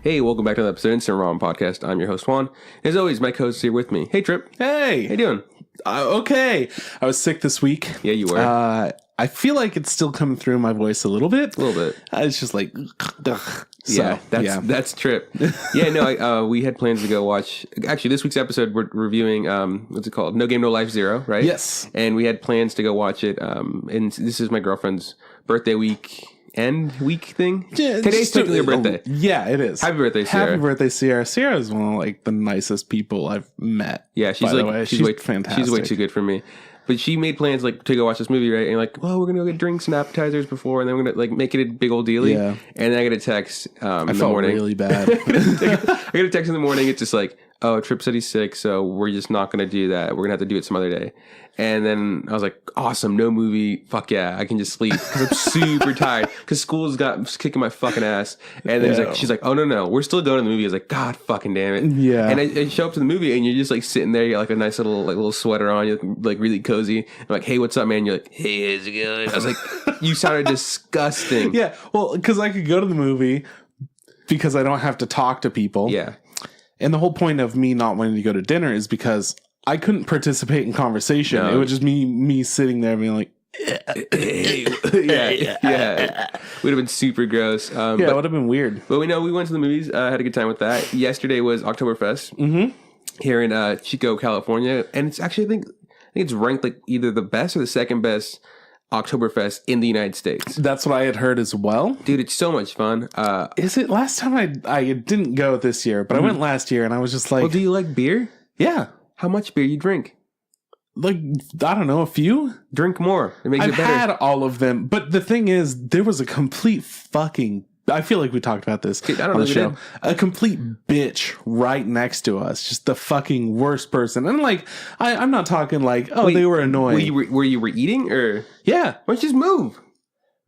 Hey, welcome back to another episode of Instant Ramen Podcast. I'm your host, Juan. As always, my co-host here with me. Hey, Trip. Hey. How you doing? Okay. I was sick this week. Yeah, you were. I feel like it's still coming through my voice a little bit. A little bit. It's just like, that's Trip. Yeah, no, we had plans to go watch. Actually, this week's episode, we're reviewing, what's it called? No Game, No Life Zero, right? Yes. And we had plans to go watch it. And this is my girlfriend's birthday week. Week thing. Yeah, Today's technically her birthday. Yeah, it is. Happy birthday, Sierra. Happy birthday, Sierra. Sierra is one of like the nicest people I've met. Yeah, she's fantastic. She's way too good for me. But she made plans like to go watch this movie, right? And like, well, we're gonna go get drinks and appetizers before, and then we're gonna like make it a big old dealie. Yeah. And then I get a text in the morning. Really bad. I get a text in the morning. It's just like, oh, Trip said he's sick, so we're just not gonna do that. We're gonna have to do it some other day. And then I was like, awesome, no movie. Fuck yeah, I can just sleep because I'm super tired because school's kicking my fucking ass. And then she's like, oh no, we're still going to the movie. I was like, God fucking damn it. Yeah. And I show up to the movie and you're just like sitting there. You got like a nice little sweater on. You're like really cozy. I'm like, hey, what's up, man? You're like, hey, how's it going? I was like, you sounded disgusting. Yeah, well, because I could go to the movie because I don't have to talk to people. Yeah. And the whole point of me not wanting to go to dinner is because I couldn't participate in conversation. No. It would just me sitting there being like, yeah. Would have been super gross. It would have been weird. But we went to the movies. Had a good time with that. Yesterday was Oktoberfest here in Chico, California, and it's actually I think it's ranked like either the best or the second best Oktoberfest in the United States. That's what I had heard as well. Dude, it's so much fun. Is it? Last time I didn't go this year, but I went last year and I was just like... Well, do you like beer? Yeah. How much beer you drink? Like, I don't know, a few? Drink more. It makes it better. I've had all of them, but the thing is, there was a complete fucking... I feel like we talked about this on the show. A complete bitch right next to us. Just the fucking worst person. And like, I'm not talking like, wait, they were annoying. Were you eating or? Yeah. Why don't you just move?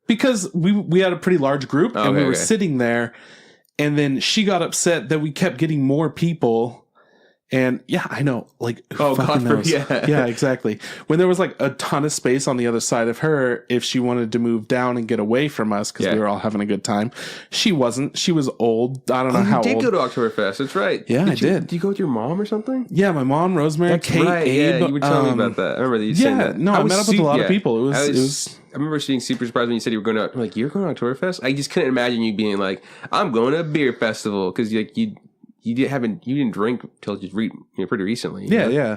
Because we had a pretty large group and we were sitting there. And then she got upset that we kept getting more people. And yeah, I know. Like, who fucking knows? Yeah, exactly. When there was like a ton of space on the other side of her, if she wanted to move down and get away from us because we were all having a good time, she wasn't. She was old. I don't know how old. You did go to Oktoberfest. That's right. Yeah, I did. Did you go with your mom or something? Yeah, my mom, Rosemary, Kate, right. Abe. Yeah, you were telling me about that. I remember that you saying that. No, I met up with a lot of people. It was. I remember being super surprised when you said you were going to. I'm like, you're going to Oktoberfest? I just couldn't imagine you being like, I'm going to a beer festival because like you didn't drink till just pretty recently. Yeah.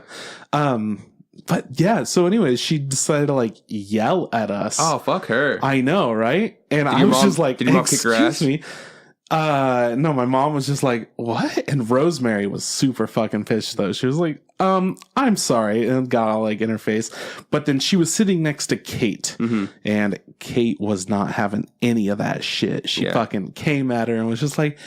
But yeah, so anyways, she decided to like yell at us. Oh, fuck her. I know, right? And I was just like, did your mom kick her ass? Me. No, my mom was just like, what? And Rosemary was super fucking pissed though. She was like, I'm sorry, and got all like in her face. But then she was sitting next to Kate, and Kate was not having any of that shit. She fucking came at her and was just like,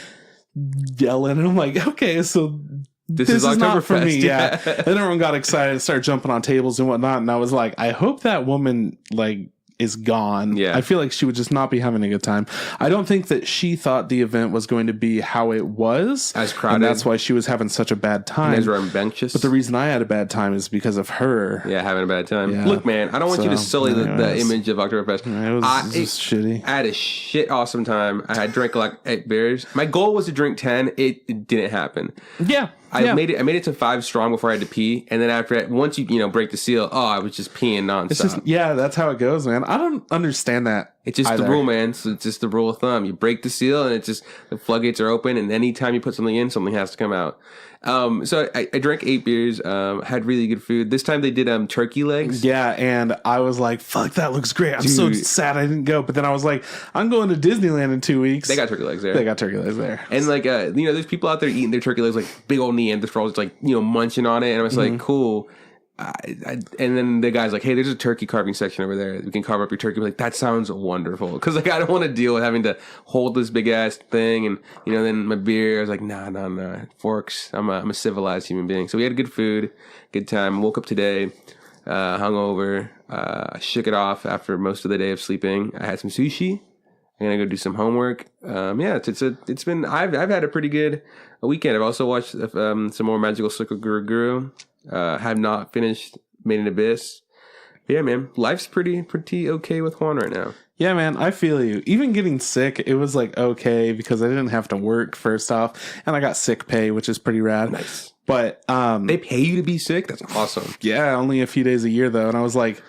yelling, and I'm like, okay, so this is not for me. Yeah. Then everyone got excited and started jumping on tables and whatnot, and I was like, I hope that woman like is gone. Yeah, I feel like she would just not be having a good time. I don't think that she thought the event was going to be how it was, as crowded, and that's why she was having such a bad time. You guys were rambunctious. But the reason I had a bad time is because of her. Yeah, having a bad time. Yeah. Look, man, I don't want you to sully the image of Oktoberfest. It was just shitty. I had a shit awesome time. I had drank like 8 beers. My goal was to drink 10. It didn't happen. Yeah. I made it to 5 strong before I had to pee, and then after that, once you break the seal, I was just peeing nonstop. That's how it goes, man. I don't understand that. It's just the rule, man. So it's just the rule of thumb. You break the seal, and it's just the floodgates are open, and anytime you put something in, something has to come out. So I drank 8 beers. Had really good food. This time they did turkey legs. Yeah, and I was like, "Fuck, that looks great." I'm so sad I didn't go, but then I was like, "I'm going to Disneyland in 2 weeks." They got turkey legs there. And like there's people out there eating their turkey legs like big old Neanderthals, like munching on it, and I was like, cool. And then the guy's like, hey, there's a turkey carving section over there. We can carve up your turkey. I'm like, that sounds wonderful. Because like, I don't want to deal with having to hold this big ass thing. And, then my beer, I was like, nah. Forks. I'm a civilized human being. So we had good food, good time. Woke up today, hungover. I shook it off after most of the day of sleeping. I had some sushi. I'm going to go do some homework. It's been, I've had a pretty good weekend. I've also watched some more Magical Circle Guru. Have not finished Made in Abyss. But yeah, man, life's pretty okay with Juan right now. Yeah, man, I feel you. Even getting sick, it was like okay because I didn't have to work first off, and I got sick pay, which is pretty rad. Nice. But they pay you to be sick? That's awesome. Yeah, only a few days a year though, and I was like,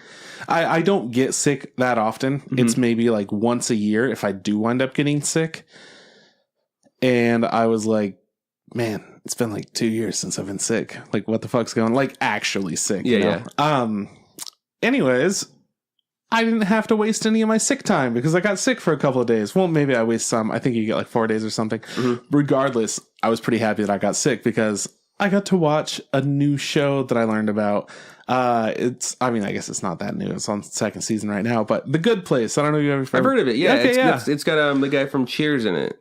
I don't get sick that often. Mm-hmm. It's maybe like once a year if I do wind up getting sick. And I was like, man, it's been like 2 years since I've been sick. Like, what the fuck's going on? Like, actually sick. Yeah, yeah. Anyways, I didn't have to waste any of my sick time because I got sick for a couple of days. Well, maybe I waste some. I think you get like 4 days or something. Mm-hmm. Regardless, I was pretty happy that I got sick because I got to watch a new show that I learned about. I guess it's not that new. It's on second season right now, but The Good Place. I don't know if you've ever I've heard of it. Yeah. Okay, it's got the guy from Cheers in it.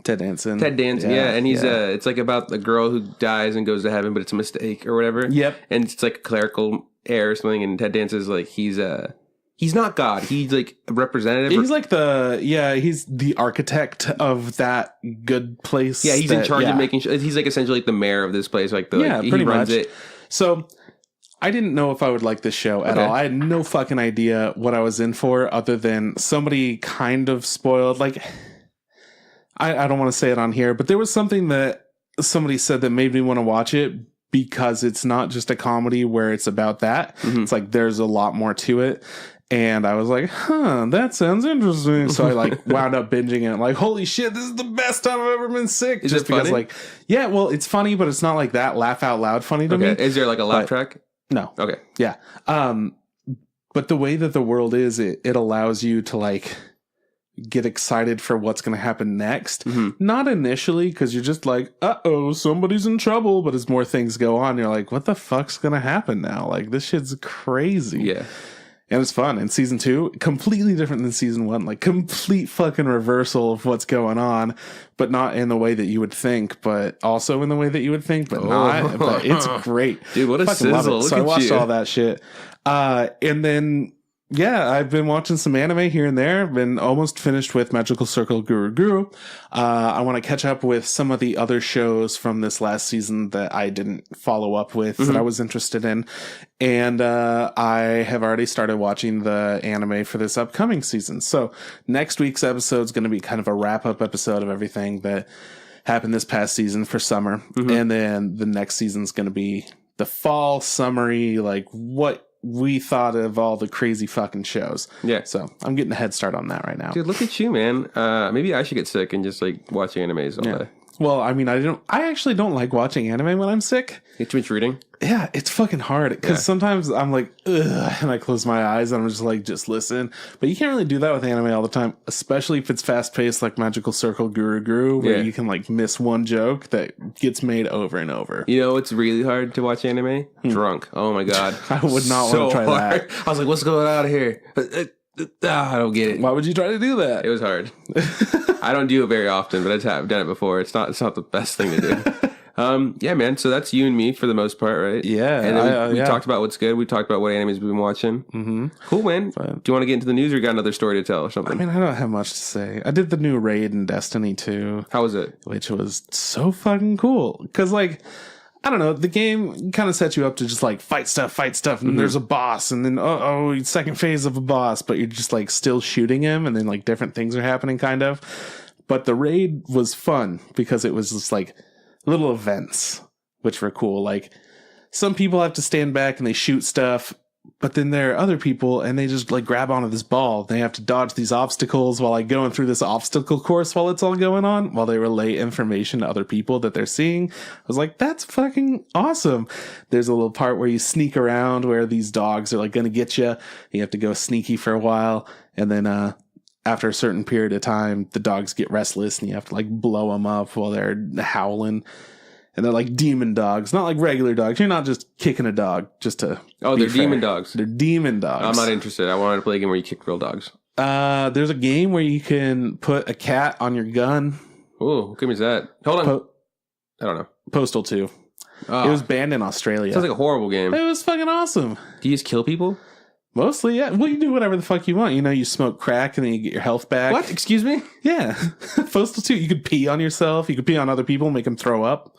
Ted Danson. Yeah. And he's it's like about the girl who dies and goes to heaven, but it's a mistake or whatever. Yep. And it's like a clerical error or something. And Ted Danson's like, he's not God. He's like a representative. He's like he's the architect of that good place. Yeah, he's in charge of making sure. He's like essentially like the mayor of this place. Like pretty he runs much. it. So I didn't know if I would like this show at all. I had no fucking idea what I was in for other than somebody kind of spoiled. Like, I don't want to say it on here, but there was something that somebody said that made me want to watch it because it's not just a comedy where it's about that. Mm-hmm. It's like there's a lot more to it. And I was like, that sounds interesting. So I like wound up binging it. Like, holy shit, this is the best time I've ever been sick. Is just it funny? Because like, yeah, well, it's funny, but it's not like that laugh out loud funny to me. Is there like a laugh track? No. Okay. Yeah. But the way that the world is, it allows you to like get excited for what's going to happen next. Mm-hmm. Not initially, because you're just like, uh-oh, somebody's in trouble. But as more things go on, you're like, what the fuck's going to happen now? Like, this shit's crazy. Yeah. And it's fun. And season 2, completely different than season 1. Like, complete fucking reversal of what's going on, but not in the way that you would think, but also in the way that you would think, but not. But it's great. Dude, what a fucking sizzle. So I watched all that shit. And then, yeah, I've been watching some anime here and there. Been almost finished with Magical Circle Guru. I want to catch up with some of the other shows from this last season that I didn't follow up with that I was interested in. And I have already started watching the anime for this upcoming season. So next week's episode is going to be kind of a wrap-up episode of everything that happened this past season for summer. Mm-hmm. And then the next season's going to be the fall summary, like what we thought of all the crazy fucking shows. Yeah. So I'm getting a head start on that right now. Dude, look at you, man. Maybe I should get sick and just like watch animes all day. Well, I mean, I actually don't like watching anime when I'm sick. It's too much reading? Yeah, it's fucking hard. Because sometimes I'm like, ugh, and I close my eyes and I'm just like, just listen. But you can't really do that with anime all the time, especially if it's fast paced like Magical Circle Guru, where you can like miss one joke that gets made over and over. You know, it's really hard to watch anime? Drunk. Oh my God. I would not want to try that. I was like, what's going on here? I don't get it. Why would you try to do that? It was hard. I don't do it very often, but I've done it before. It's not the best thing to do. Yeah, man. So that's you and me for the most part, right? Yeah. And then we talked about what's good. We talked about what animes we've been watching. Mm-hmm. Cool, man. Do you want to get into the news or you got another story to tell or something? I mean, I don't have much to say. I did the new raid in Destiny 2. How was it? Which was so fucking cool. Because, like, I don't know, the game kind of sets you up to just like fight stuff, and there's a boss, and then second phase of a boss, but you're just like still shooting him, and then like different things are happening, kind of. But the raid was fun because it was just like little events, which were cool. Like some people have to stand back and they shoot stuff, but then there are other people and they just like grab onto this ball. They have to dodge these obstacles while like going through this obstacle course while it's all going on, while they relay information to other people that they're seeing. I was like, that's fucking awesome. There's a little part where you sneak around where these dogs are like going to get you. You have to go sneaky for a while. And then, after a certain period of time, the dogs get restless and you have to like blow them up while they're howling. And they're like demon dogs, not like regular dogs. You're not just kicking a dog just to. Oh, they're demon dogs. They're demon dogs. I'm not interested. I wanted to play a game where you kick real dogs. There's a game where you can put a cat on your gun. Oh, what game is that? Hold on. I don't know. Postal 2. Oh. It was banned in Australia. Sounds like a horrible game. It was fucking awesome. Do you just kill people? Mostly, yeah. Well, you do whatever the fuck you want. You know, you smoke crack and then you get your health back. What? Excuse me? Yeah. Postal 2, you could pee on yourself. You could pee on other people, make them throw up.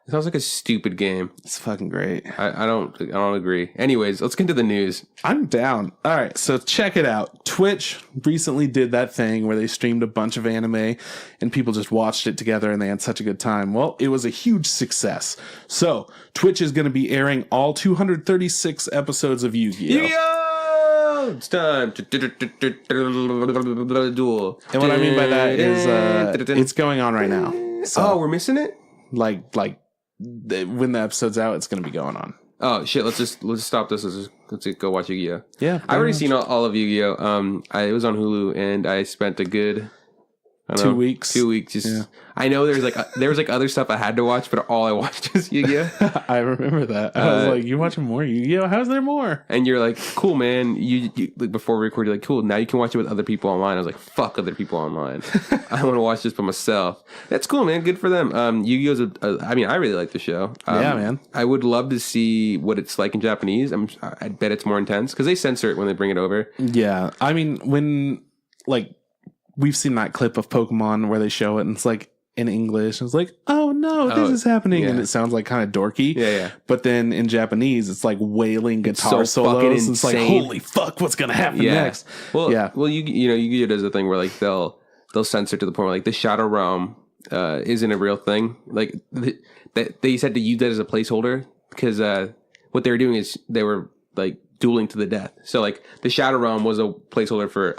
It sounds like a stupid game. It's fucking great. I don't agree. Anyways, let's get into the news. I'm down. All right, so check it out. Twitch recently did that thing where they streamed a bunch of anime and people just watched it together and they had such a good time. Well, it was a huge success. So Twitch is going to be airing all 236 episodes of Yu-Gi-Oh! Yu-Gi-Oh! It's time. Duel. And what I mean by that is it's going on right now. So, we're missing it? Like when the episode's out, it's going to be going on. Oh shit! Let's just stop this. Let's go watch Yu-Gi-Oh. Yeah, I've already seen all of Yu-Gi-Oh. It was on Hulu, and I spent a good 2 weeks. 2 weeks. Just I know there was other stuff I had to watch, but all I watched was Yu-Gi-Oh. I remember that. I was like, "You watching more Yu-Gi-Oh? How's there more?" And you're like, "Cool, man." You like before we recorded, you're like, "Cool." Now you can watch it with other people online. I was like, "Fuck other people online. I want to watch this by myself." That's cool, man. Good for them. Yu-Gi-Oh's I mean, I really like the show. Yeah, man. I would love to see what it's like in Japanese. I bet it's more intense because they censor it when they bring it over. Yeah, I mean, when we've seen that clip of Pokemon where they show it and it's like in English. It's like, oh no, this is happening. And it sounds like kind of dorky. Yeah. But then in Japanese, it's like wailing guitar solos. It's like, holy fuck, what's going to happen next? Well, Yu-Gi-Oh does a thing where like they'll censor to the point where like the Shadow Realm isn't a real thing. Like they said to use that as a placeholder because what they were doing is they were like dueling to the death. So like the Shadow Realm was a placeholder for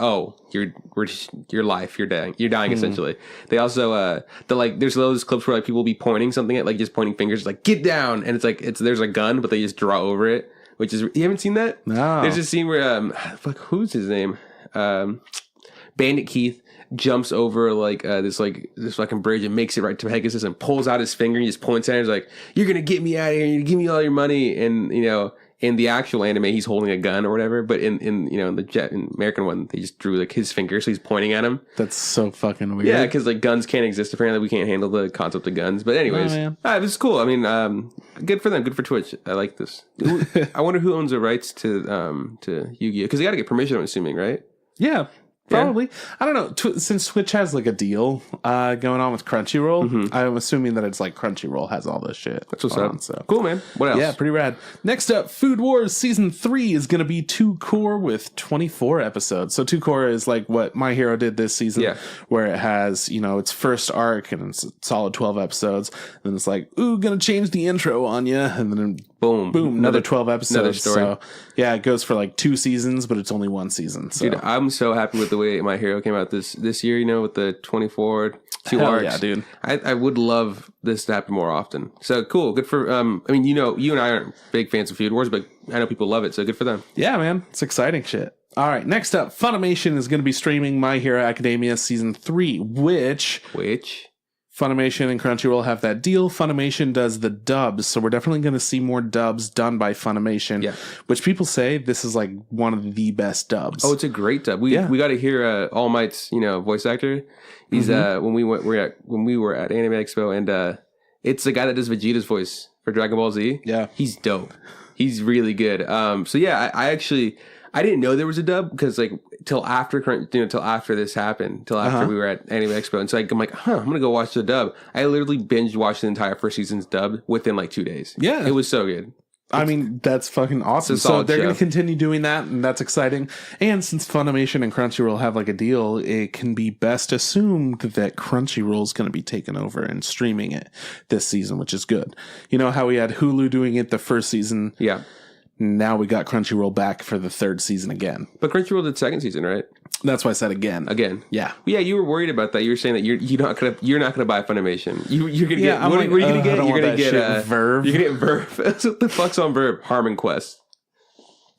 your life, you're dying essentially. They also there's those clips where like people will be pointing something at, like just pointing fingers like get down, and it's like there's a gun but they just draw over it, which is, you haven't seen that? No. There's a scene where who's his name, Bandit Keith jumps over like this fucking bridge and makes it right to Pegasus and pulls out his finger and he just points at him and is like, you're gonna get me out of here, you give me all your money. And in the actual anime, he's holding a gun or whatever, but in the American one, they just drew like his finger, so he's pointing at him. That's so fucking weird. Yeah, because like guns can't exist. Apparently, we can't handle the concept of guns. But anyways, this is cool. I mean, good for them. Good for Twitch. I like this. I wonder who owns the rights to Yu-Gi-Oh, because they got to get permission. I'm assuming, right? Yeah. Probably. I don't know. Since Twitch has like a deal going on with Crunchyroll, I'm assuming that it's like Crunchyroll has all this shit. That's what's up. So. Cool, man. What else? Yeah, pretty rad. Next up, Food Wars Season 3 is going to be 2 cour with 24 episodes. So 2 cour is like what My Hero did this season, where it has, its first arc and it's a solid 12 episodes. And then it's like, ooh, gonna change the intro on you. And then boom, another 12 episodes. Another story. So yeah, it goes for like 2 seasons, but it's only 1 season. So. Dude, I'm so happy with the way My Hero came out this year, with the 24 2 arcs. Yeah, dude. I would love this to happen more often. So cool. Good for I mean, you and I aren't big fans of Food Wars, but I know people love it, so good for them. Yeah, man. It's exciting shit. All right, next up, Funimation is going to be streaming My Hero Academia Season 3, which Funimation and Crunchyroll have that deal. Funimation does the dubs, so we're definitely going to see more dubs done by Funimation, which people say this is like one of the best dubs. Oh, it's a great dub. We got to hear All Might's voice actor. He's when we were at Anime Expo, and it's the guy that does Vegeta's voice for Dragon Ball Z. Yeah, he's dope. He's really good. So yeah, I didn't know there was a dub because till after this happened, till after we were at Anime Expo, and so I'm like, I'm gonna go watch the dub. I literally binge watched the entire first season's dub within like 2 days. Yeah, it was so good. I mean, that's fucking awesome. So they're going to continue doing that, and that's exciting. And since Funimation and Crunchyroll have like a deal, it can be best assumed that Crunchyroll is going to be taking over and streaming it this season, which is good. You know how we had Hulu doing it the first season? Yeah. Now we got Crunchyroll back for the 3rd season again. But Crunchyroll did 2nd season, right? That's why I said again. Yeah. Yeah, you were worried about that. You were saying that you're not gonna buy Funimation. You're gonna get what are you gonna get? You're gonna get Verve. You're gonna get Verve. What the fuck's on Verve? Harmon Quest.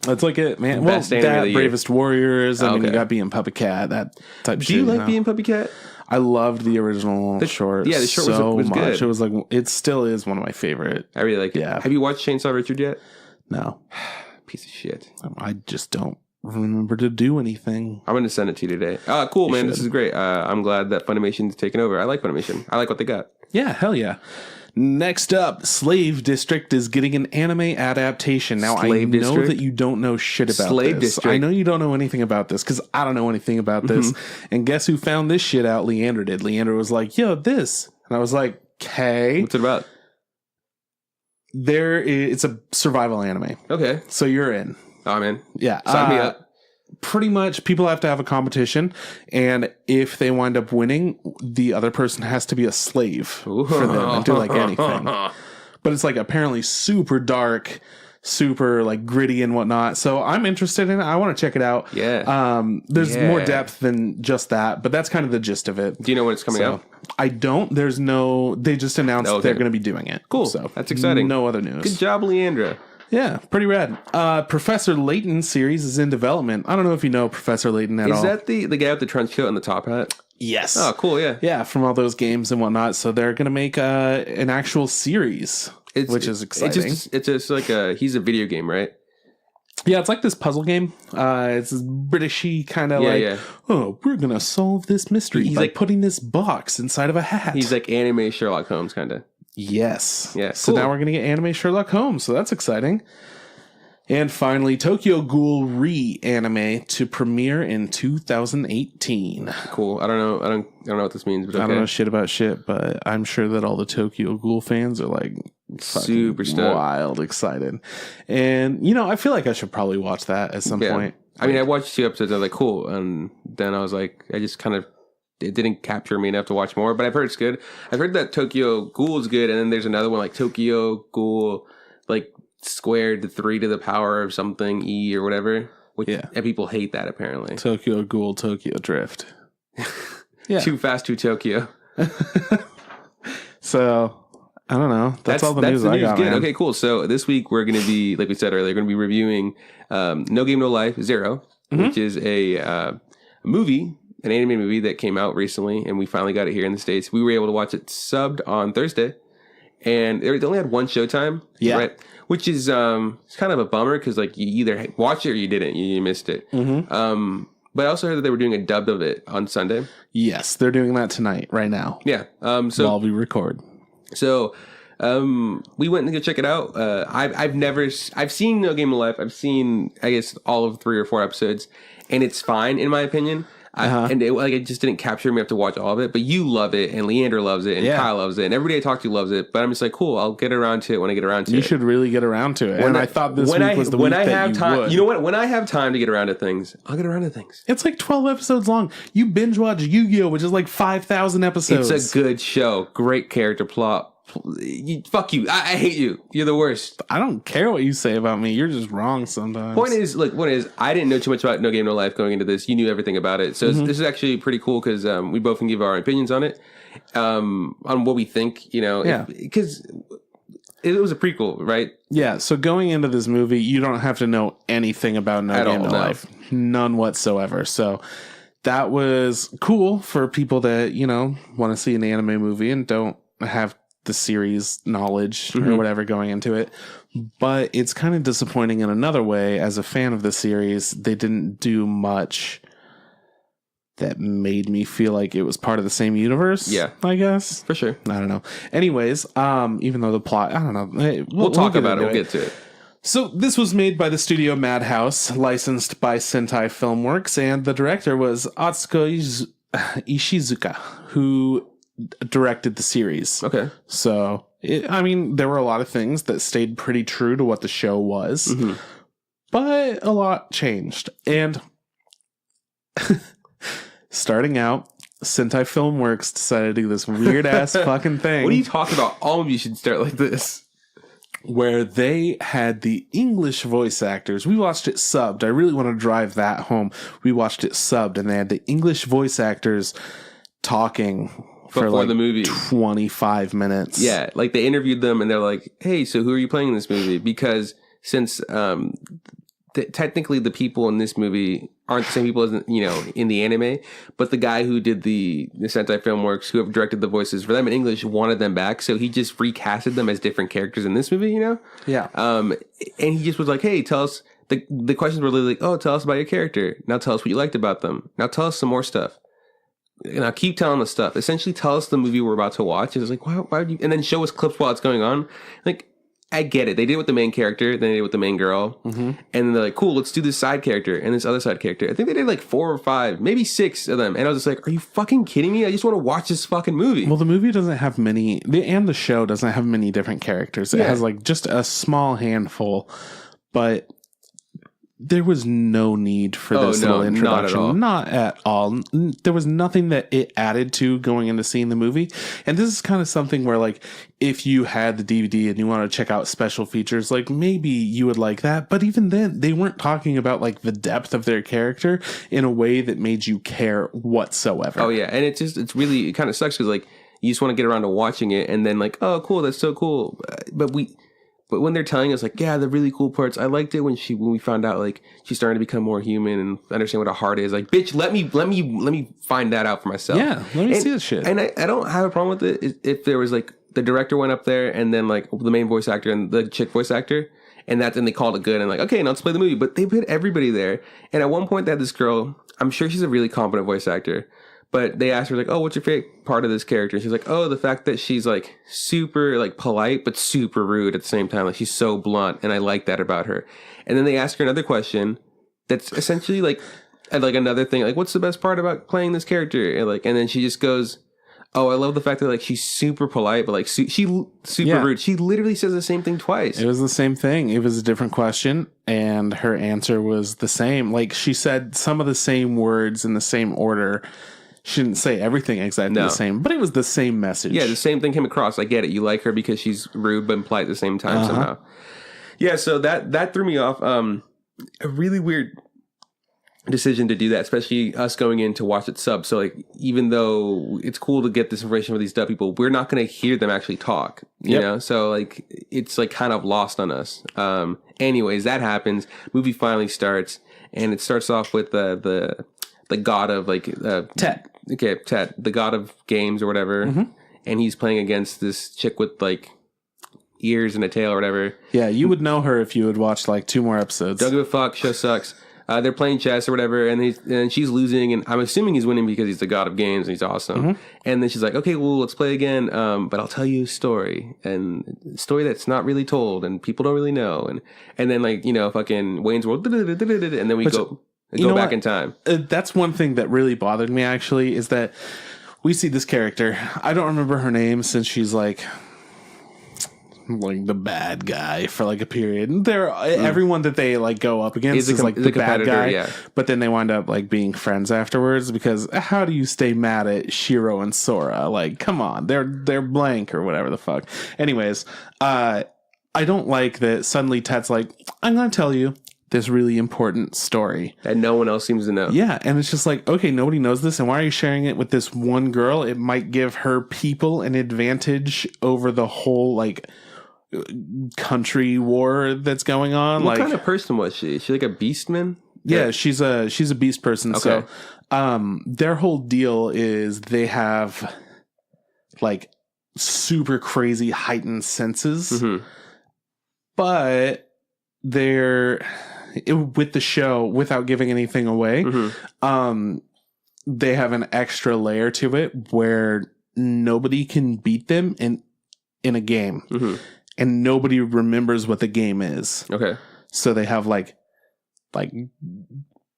That's like it, man. Well, that Bravest Warriors. I mean, you got Being Puppy Cat. That type of shit. Do you like Being Puppy Cat? I loved the original short. Yeah, the short was good. It was like, it still is one of my favorite. I really like it. Yeah. Have you watched Chainsaw Richard yet? No. Piece of shit. I just don't remember to do anything. I'm going to send it to you today. Cool, man. This is great. I'm glad that Funimation's taken over. I like Funimation. I like what they got. Yeah, hell yeah. Next up, Slave District is getting an anime adaptation. Now, I know that you don't know shit about Slave this. District. I know you don't know anything about this because I don't know anything about this. And guess who found this shit out? Leander did. Leander was like, yo, this. And I was like, okay. What's it about? it's a survival anime. Okay. So you're in. Oh, man. Yeah. Sign me up. Pretty much people have to have a competition, and if they wind up winning, the other person has to be a slave for them and do like anything. But it's like apparently super dark, super like gritty and whatnot. So I'm interested in it. I want to check it out. Yeah. There's more depth than just that, but that's kind of the gist of it. Do you know when it's coming out? I don't. They just announced they're going to be doing it. Cool. So that's exciting. No other news. Good job, Leandra. Yeah, pretty rad. Professor Layton series is in development. I don't know if you know Professor Layton at all. Is that the guy with the trench coat and the top hat? Yes. Oh, cool, yeah. Yeah, from all those games and whatnot. So they're going to make an actual series, which is exciting. It's just like he's a video game, right? Yeah, it's like this puzzle game. It's this Britishy kind of oh, we're going to solve this mystery. He's like putting this box inside of a hat. He's like anime Sherlock Holmes kind of. Yes. Yeah. So now we're going to get anime Sherlock Holmes. So that's exciting. And finally, Tokyo Ghoul re-anime to premiere in 2018. Cool. I don't know what this means, but okay. I don't know shit about shit, but I'm sure that all the Tokyo Ghoul fans are like super stoked, wild excited. And I feel like I should probably watch that at some point. I mean, I watched 2 episodes. I was like, cool, and then I was like, I just kind of. It didn't capture me enough to watch more, but I've heard it's good. I've heard that Tokyo Ghoul is good, and then there's another one like Tokyo Ghoul, like squared to 3 to the power of something E or whatever. And people hate that apparently. Tokyo Ghoul, Tokyo Drift. Yeah, Too Fast to Tokyo. So I don't know. That's all the news I got. Man. Okay, cool. So this week we're going to be, like we said earlier, going to be reviewing No Game No Life 0, which is a movie. An anime movie that came out recently, and we finally got it here in the States. We were able to watch it subbed on Thursday, and they only had 1 showtime, right? Which is it's kind of a bummer because like you either watched it or you didn't, you missed it. Mm-hmm. But I also heard that they were doing a dub of it on Sunday. Yes, they're doing that tonight, right now. Yeah. So while we record, so we went to go check it out. I've seen No Game No Life. I've seen I guess all of 3 or 4 episodes, and it's fine in my opinion. And it just didn't capture me. I have to watch all of it, but you love it, and Leander loves it, and Kyle loves it, and everybody I talk to loves it. But I'm just like, cool, I'll get around to it when I get around to it. You should really get around to it. I thought this week was the week that you would. You know what? When I have time to get around to things, I'll get around to things. It's like 12 episodes long. You binge watch Yu-Gi-Oh, which is like 5,000 episodes. It's a good show. Great character plot. Fuck you. I hate you. You're the worst. I don't care what you say about me. You're just wrong sometimes. Point is, I didn't know too much about No Game No Life going into this. You knew everything about it. So this is actually pretty cool because we both can give our opinions on it, on what we think, because it was a prequel, right? Yeah. So going into this movie, you don't have to know anything about No Game No Life. None whatsoever. So that was cool for people that, want to see an anime movie and don't have the series knowledge or whatever going into it. But it's kind of disappointing in another way. As a fan of the series, they didn't do much that made me feel like it was part of the same universe. Yeah, I guess. For sure. I don't know. Anyways, even though the plot, I don't know. Hey, we'll talk about it. We'll get to it. So this was made by the studio Madhouse, licensed by Sentai Filmworks, and the director was Atsuko Ishizuka, who directed the series. Okay. So, there were a lot of things that stayed pretty true to what the show was, but a lot changed. And starting out, Sentai Filmworks decided to do this weird-ass fucking thing. What are you talking about? All of you should start like this. Where they had the English voice actors. We watched it subbed. I really want to drive that home. We watched it subbed, and they had the English voice actors talking for like the movie 25 minutes. Yeah, like they interviewed them and they're like, hey, so who are you playing in this movie? Because since technically the people in this movie aren't the same people as in the anime, but the guy who did the Sentai Filmworks, who have directed the voices for them in English, wanted them back, so he just recasted them as different characters in this movie, Yeah. And he just was like, hey, tell us, the questions were literally like, oh, tell us about your character. Now tell us what you liked about them. Now tell us some more stuff. And I'll keep telling us stuff. Essentially, tell us the movie we're about to watch. And it's like, why would you? And then show us clips while it's going on. Like, I get it. They did it with the main character, then they did it with the main girl. And then they're like, cool, let's do this side character and this other side character. I think they did like 4 or 5, maybe 6 of them. And I was just like, are you fucking kidding me? I just want to watch this fucking movie. Well, the movie doesn't have many, and the show doesn't have many different characters. It has like just a small handful, but there was no need for this little introduction. Not at all. There was nothing that it added to going into seeing the movie. And this is kind of something where, like, if you had the DVD and you want to check out special features, like, maybe you would like that. But even then, they weren't talking about, like, the depth of their character in a way that made you care whatsoever. Oh, yeah. And it kind of sucks because, like, you just want to get around to watching it and then, like, oh, cool, that's so cool. But when they're telling us, like, yeah, the really cool parts, I liked it when we found out, like, she's starting to become more human and understand what a heart is. Like, bitch, let me find that out for myself. Yeah, let me see this shit. And I don't have a problem with it if there was, like, the director went up there and then, like, the main voice actor and the chick voice actor, and they called it good and, like, okay, now let's play the movie. But they put everybody there. And at one point, they had this girl, I'm sure she's a really competent voice actor, but they asked her, like, oh, what's your favorite part of this character? And she's like, oh, the fact that she's, like, super, like, polite, but super rude at the same time. Like, she's so blunt, and I like that about her. And then they ask her another question that's essentially, like another thing. Like, what's the best part about playing this character? And then she just goes, oh, I love the fact that, like, she's super polite, but, like, super rude. She literally says the same thing twice. It was the same thing. It was a different question, and her answer was the same. Like, she said some of the same words in the same order. She didn't say everything exactly the same, but it was the same message. Yeah, the same thing came across. I get it. You like her because she's rude but polite at the same time somehow. Yeah, so that threw me off. A really weird decision to do that, especially us going in to watch it sub. So, like, even though it's cool to get this information from these dub people, we're not going to hear them actually talk. You know? So, like, it's, like, kind of lost on us. Anyways, that happens. Movie finally starts, and it starts off with the god of, like... Tet. Okay, Tet, the god of games or whatever, and he's playing against this chick with, like, ears and a tail or whatever. Yeah, you would know her if you had watched, like, 2 more episodes. Don't give a fuck, show sucks. They're playing chess or whatever, and she's losing, and I'm assuming he's winning because he's the god of games and he's awesome. And then she's like, okay, well, let's play again, but I'll tell you a story, and a story that's not really told, and people don't really know, and then, like, you know, fucking Wayne's World, and then we go back in time. That's one thing that really bothered me, actually, is that we see this character. I don't remember her name since she's like the bad guy for like a period. Everyone that they like go up against is like the bad guy. Yeah. But then they wind up like being friends afterwards because how do you stay mad at Shiro and Sora? Like, come on, they're blank or whatever the fuck. Anyways, I don't like that suddenly Tet's like, I'm going to tell you this really important story that no one else seems to know. Yeah, and it's just like, okay, nobody knows this, and why are you sharing it with this one girl? It might give her people an advantage over the whole like country war that's going on. What kind of person was she? Is she like a beastman? Yeah, she's a beast person. Okay. So their whole deal is they have like super crazy heightened senses, but they're with the show, without giving anything away, they have an extra layer to it where nobody can beat them in a game, and nobody remembers what the game is. Okay, so they have like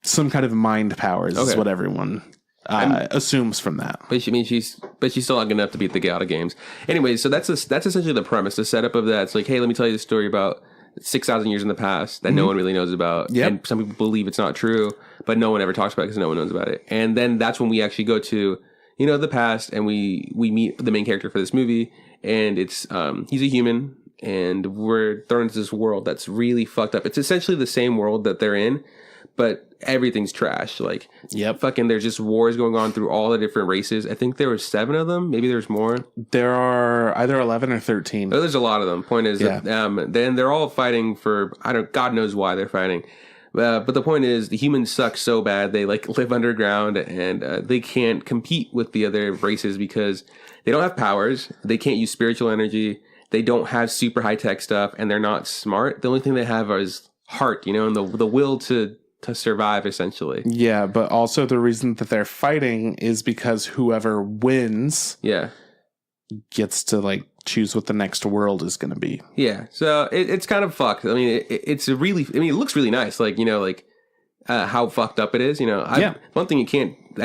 some kind of mind powers, is what everyone assumes from that. But she's still not good enough to beat the god of games. Anyway, so that's essentially the premise, the setup of that. It's like, hey, let me tell you the story about 6,000 years in the past that no one really knows about. Yep. And some people believe it's not true, but no one ever talks about it because no one knows about it. And then that's when we actually go to, you know, the past, and we meet the main character for this movie, and it's he's a human, and we're thrown into this world that's really fucked up. It's essentially the same world that they're in, but everything's trash. Like, fucking, there's just wars going on through all the different races. I think there were 7 of them. Maybe there's more. There are either 11 or 13. Oh, there's a lot of them. Point is, that, then they're all fighting for, God knows why they're fighting. But the point is, the humans suck so bad. They like live underground, and they can't compete with the other races because they don't have powers. They can't use spiritual energy. They don't have super high tech stuff, and they're not smart. The only thing they have is heart, you know, and the will to survive, essentially. Yeah, but also the reason that they're fighting is because whoever wins gets to like choose what the next world is going to be. Yeah, so it's kind of fucked. I mean, it's a really. I mean, it looks really nice. Like, you know, like how fucked up it is. You know, one thing I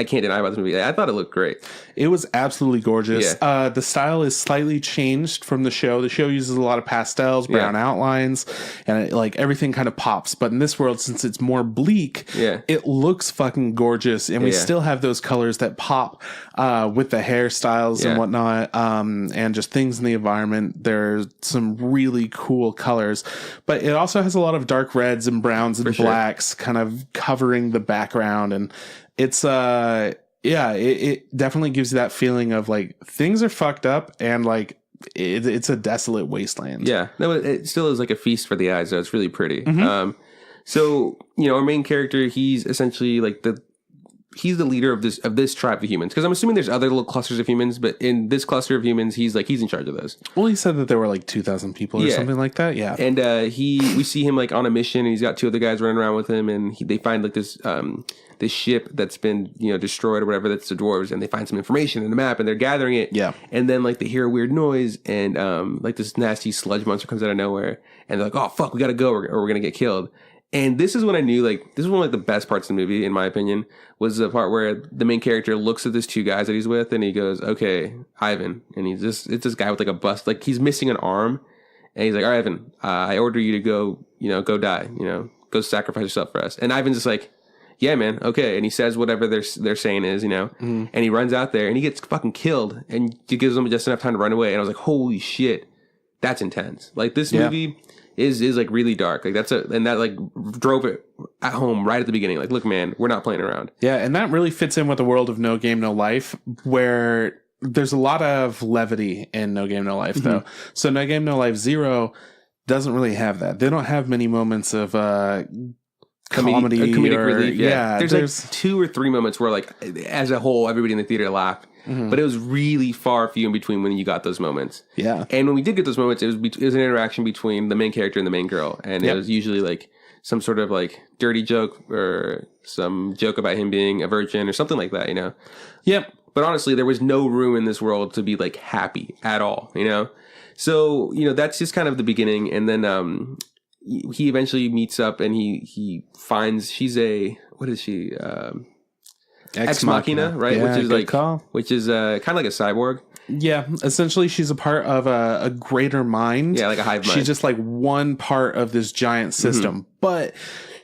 can't deny about this movie. I thought it looked great. It was absolutely gorgeous. Yeah. The style is slightly changed from the show. The show uses a lot of pastels, brown outlines, and like everything kind of pops. But in this world, since it's more bleak, it looks fucking gorgeous. And we still have those colors that pop with the hairstyles and whatnot, and just things in the environment. There's some really cool colors, but it also has a lot of dark reds and browns and blacks kind of covering the background. And it's it definitely gives you that feeling of like things are fucked up and like it's a desolate wasteland. Yeah, no, it still is like a feast for the eyes. So it's really pretty. Mm-hmm. So, you know, our main character, he's essentially like he's the leader of this tribe of humans, because I'm assuming there's other little clusters of humans, but in this cluster of humans, he's in charge of those. Well, he said that there were like 2,000 people or something like that. Yeah, and we see him like on a mission, and he's got two other guys running around with him, and they find like this ship that's been, you know, destroyed or whatever, that's the dwarves, and they find some information in the map, and they're gathering it. Yeah, and then like they hear a weird noise, and like this nasty sludge monster comes out of nowhere, and they're like, oh fuck, we gotta go, or we're gonna get killed. And this is when I knew, like, this is one of like, the best parts of the movie, in my opinion, was the part where the main character looks at these two guys that he's with, and he goes, okay, Ivan. And it's this guy with like a bust, like he's missing an arm. And he's like, all right, Ivan, I order you to go, you know, go die, you know, go sacrifice yourself for us. And Ivan's just like, yeah, man, okay. And he says whatever they're saying is, you know, and he runs out there and he gets fucking killed, and he gives them just enough time to run away. And I was like, holy shit, that's intense. Like, this movie is like really dark. Like, and that like drove it at home right at the beginning. Like, look, man, we're not playing around. Yeah, and that really fits in with the world of No Game No Life, where there's a lot of levity in No Game No Life, though. So No Game No Life 0 doesn't really have that. They don't have many moments of comedy comedic relief. Yeah, there's like 2 or 3 moments where, like, as a whole, everybody in the theater laughed. But it was really far few in between when you got those moments. Yeah. And when we did get those moments, it was an interaction between the main character and the main girl. And it was usually like some sort of like dirty joke or some joke about him being a virgin or something like that, you know? Yep. But honestly, there was no room in this world to be like happy at all, you know? So, you know, that's just kind of the beginning. And then he eventually meets up and he finds, she's what is she? Ex Machina, right? Yeah, which is like call. Which is kind of like a cyborg. Yeah, essentially she's a part of a greater mind. Yeah, like a hive mind. She's just like one part of this giant system. But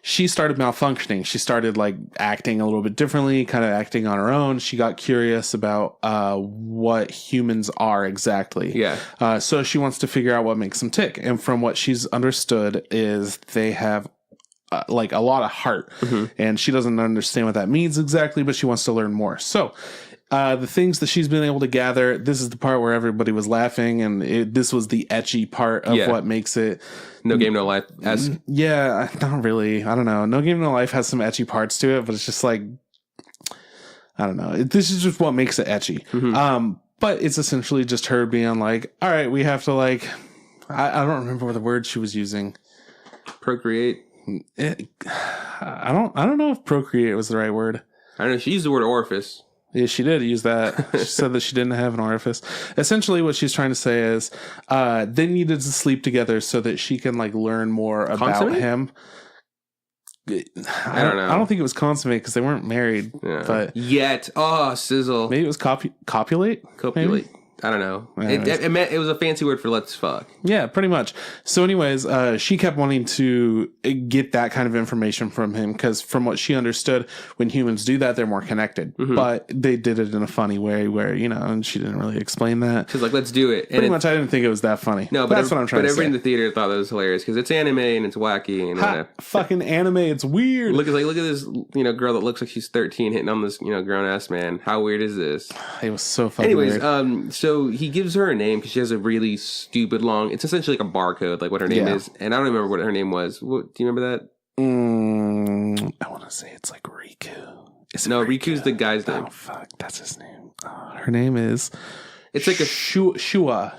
she started malfunctioning. She started like acting a little bit differently, kind of acting on her own. She got curious about what humans are exactly. Yeah. So she wants to figure out what makes them tick. And from what she's understood is they have like a lot of heart, and she doesn't understand what that means exactly, but she wants to learn more. So the things that she's been able to gather, this is the part where everybody was laughing, and this was the etchy part of what makes it No Game No Life. Yeah, not really. I don't know. No Game No Life has some etchy parts to it, but it's just like, I don't know. This is just what makes it etchy. But it's essentially just her being like, all right, we have to like, I don't remember what the word she was using. Procreate. I don't know if procreate was the right word. I don't know. She used the word orifice. Yeah, she did use that. She said that she didn't have an orifice. Essentially, what she's trying to say is they needed to sleep together so that she can like learn more about him. I don't know. I don't think it was consummate because they weren't married. Yeah. But yet, sizzle. Maybe it was copulate. Maybe? I don't know. It was a fancy word for let's fuck. Yeah, pretty much. So anyways, she kept wanting to get that kind of information from him because from what she understood, when humans do that, they're more connected. But they did it in a funny way where, you know, and she didn't really explain that. She's like, let's do it. Pretty much, I didn't think it was that funny. No, but that's what I'm trying to say. But everybody in the theater thought that was hilarious because it's anime and it's wacky. And fucking anime, it's weird. Look at this, you know, girl that looks like she's 13 hitting on this, you know, grown-ass man. How weird is this? It was so fucking weird. So he gives her a name because she has a really stupid long. It's essentially like a barcode, like what her name is, and I don't remember what her name was. Do you remember that? I want to say it's like Riku. Riku's the guy's name. Oh fuck, that's his name. Her name is. It's like a Shua. Shua. I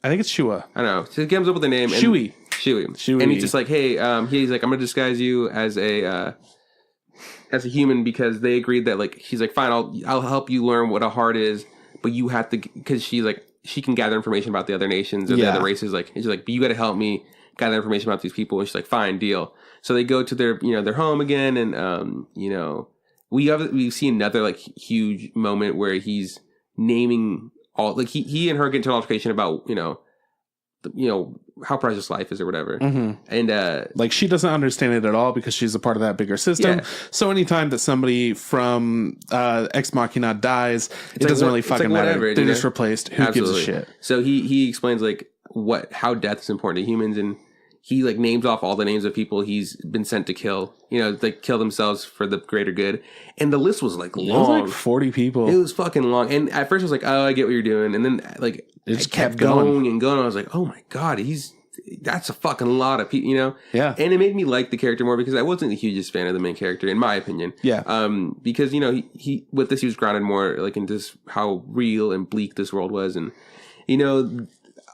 think it's Shua. I don't know. So he comes up with a name. Shui. And he's just like, hey, he's like, I'm gonna disguise you as a human because they agreed that like he's like, fine, I'll help you learn what a heart is, but you have to, because she can gather information about the other nations or the other races. Like, and she's like, but you got to help me gather information about these people. And she's like, fine, deal. So they go to their, their home again. And, we see another like huge moment where he's naming all, like he and her get into an altercation about, how precious life is or whatever. And like she doesn't understand it at all because she's a part of that bigger system. So anytime that somebody from Ex Machina dies, it doesn't really fucking matter. Whatever, they're just replaced. Who gives a shit? So he explains like how death is important to humans, and he like names off all the names of people he's been sent to kill, like kill themselves for the greater good. And the list was like long. It was like 40 people. It was fucking long. And at first I was like, oh, I get what you're doing. And then like it just kept going and going. I was like, oh my God, that's a fucking lot of people, Yeah. And it made me like the character more because I wasn't the hugest fan of the main character, in my opinion. Yeah. Because, he with this, he was grounded more like into just how real and bleak this world was. And,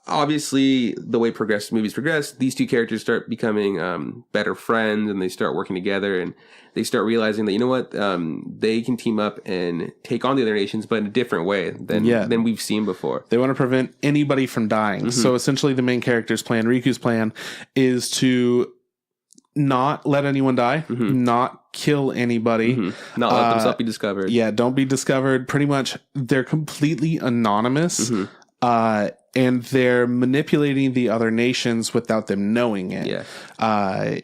obviously the way movies progress, these two characters start becoming better friends, and they start working together, and they start realizing that they can team up and take on the other nations, but in a different way than we've seen before. They want to prevent anybody from dying. So essentially the main character's plan, Riku's plan, is to not let anyone die, not kill anybody, not let themselves be discovered. Yeah, don't be discovered. Pretty much they're completely anonymous. And they're manipulating the other nations without them knowing it.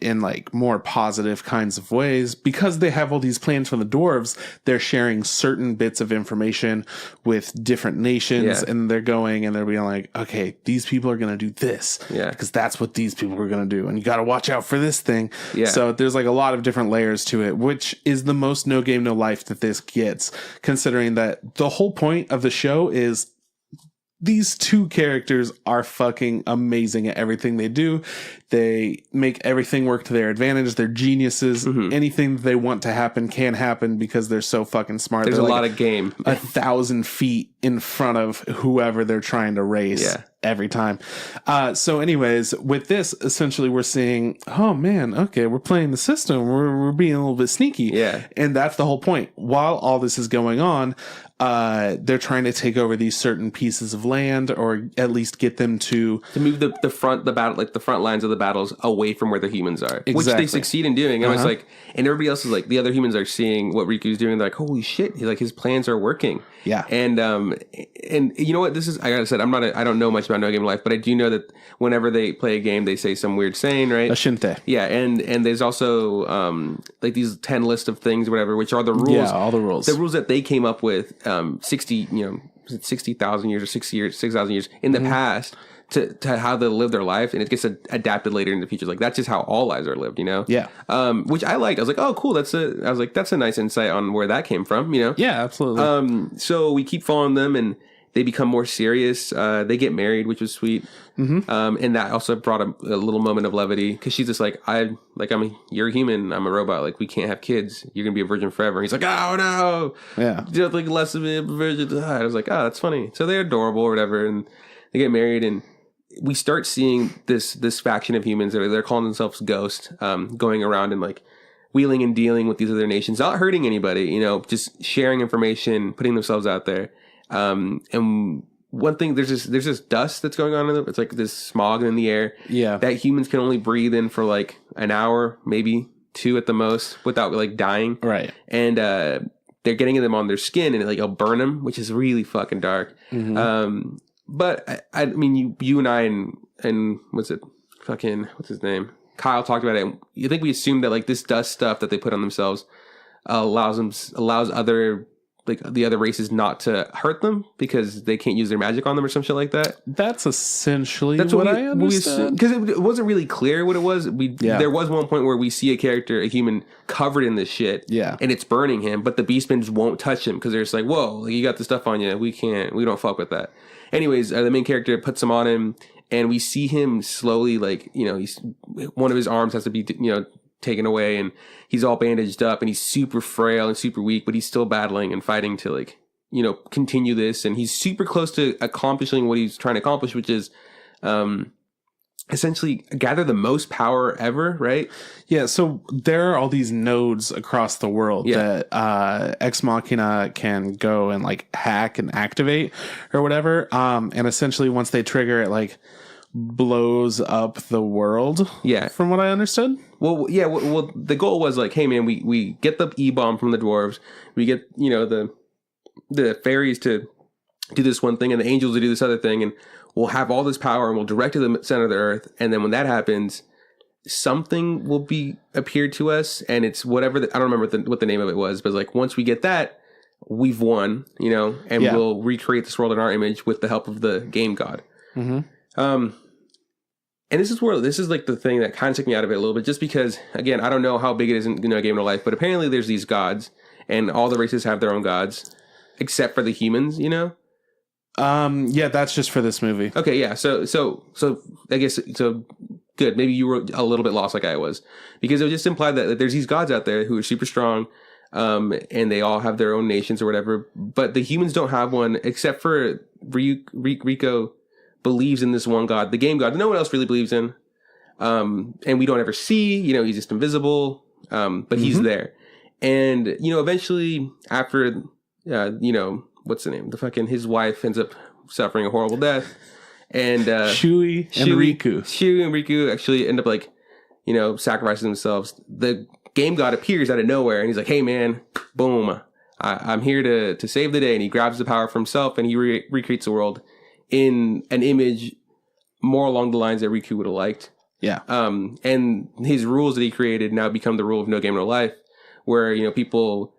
In like more positive kinds of ways, because they have all these plans from the dwarves. They're sharing certain bits of information with different nations, and they're going and they're being like, okay, these people are going to do this because that's what these people are going to do. And you got to watch out for this thing. So there's like a lot of different layers to it, which is the most No Game, No Life that this gets, considering that the whole point of the show is these two characters are fucking amazing at everything they do. They make everything work to their advantage. They're geniuses. Anything that they want to happen can happen because they're so fucking smart. There's a lot of game. 1,000 feet in front of whoever they're trying to race every time. So anyways, with this, essentially we're seeing, oh man, okay, we're playing the system. We're being a little bit sneaky. And that's the whole point. While all this is going on, they're trying to take over these certain pieces of land, or at least get them to move the front lines of the battles away from where the humans are, which they succeed in doing. And I was like, and everybody else is like, the other humans are seeing what Riku's doing. They're like, holy shit, his plans are working. And you know what, this is, I gotta say, I don't know much about No Game Life, but I do know that whenever they play a game, they say some weird saying, right? Ashinte. And there's also like these 10 list of things or whatever, which are the rules. Yeah, all the rules. The rules that they came up with 60,000 years or 6,000 years in the past to how they live their life, and it gets adapted later in the future. Like, that's just how all lives are lived, which I liked. I was like, oh cool, that's a nice insight on where that came from, Yeah, absolutely. So we keep following them, and they become more serious. They get married, which was sweet. And that also brought a little moment of levity, because she's just like, you're a human, I'm a robot. Like, we can't have kids. You're gonna be a virgin forever. And he's like, oh no, you don't think less of me, a virgin. I was like, oh, that's funny. So they're adorable or whatever, and they get married, and we start seeing this faction of humans that they're calling themselves Ghost, going around and like wheeling and dealing with these other nations, not hurting anybody, just sharing information, putting themselves out there. And one thing, there's this dust that's going on in it. It's like this smog in the air that humans can only breathe in for like an hour, maybe 2 at the most, without like dying. Right. And they're getting them on their skin, and it'll burn them, which is really fucking dark. But I mean, you and I and what's his name? Kyle talked about it. You think we assumed that like this dust stuff that they put on themselves allows other, like, the other races not to hurt them because they can't use their magic on them or some shit like that. That's essentially what I understood. Because it wasn't really clear what it was. There was one point where we see a human covered in this shit. Yeah. And it's burning him, but the beastmen just won't touch him because they're just like, whoa, like, you got the stuff on you. We don't fuck with that. Anyways, the main character puts them on him, and we see him slowly, like, one of his arms has to be, taken away, and he's all bandaged up, and he's super frail and super weak, but he's still battling and fighting to, like, continue this. And he's super close to accomplishing what he's trying to accomplish, which is essentially gather the most power ever, right? Yeah, so there are all these nodes across the world that Ex Machina can go and like hack and activate or whatever. And essentially once they trigger it, like blows up the world. Yeah. From what I understood. Well, yeah. Well, the goal was like, hey man, we get the E-bomb from the dwarves. We get, you know, the fairies to do this one thing and the angels to do this other thing. And we'll have all this power and we'll direct to the center of the earth. And then when that happens, something will be appeared to us. And it's whatever, I don't remember what the name of it was, but like once we get that, we've won, you know, and we'll recreate this world in our image with the help of the game god. Mm-hmm. And this is like the thing that kind of took me out of it a little bit, just because, again, I don't know how big it is in Game No Life, but apparently there's these gods and all the races have their own gods except for the humans, you know? Yeah, that's just for this movie. Okay, yeah. So I guess good. Maybe you were a little bit lost like I was, because it would just imply that there's these gods out there who are super strong, and they all have their own nations or whatever, but the humans don't have one except for Rico believes in this one god, the game god, that no one else really believes in. And we don't ever see, you know, he's just invisible, but he's there. And, you know, eventually after, you know, what's the name? His wife ends up suffering a horrible death. And Shui and Riku actually end up like, you know, sacrificing themselves. The game god appears out of nowhere and he's like, hey man, boom, I'm here to save the day. And he grabs the power for himself and he recreates the world in an image more along the lines that Riku would have liked. Yeah. And his rules that he created now become the rule of No Game No Life, where, you know, people,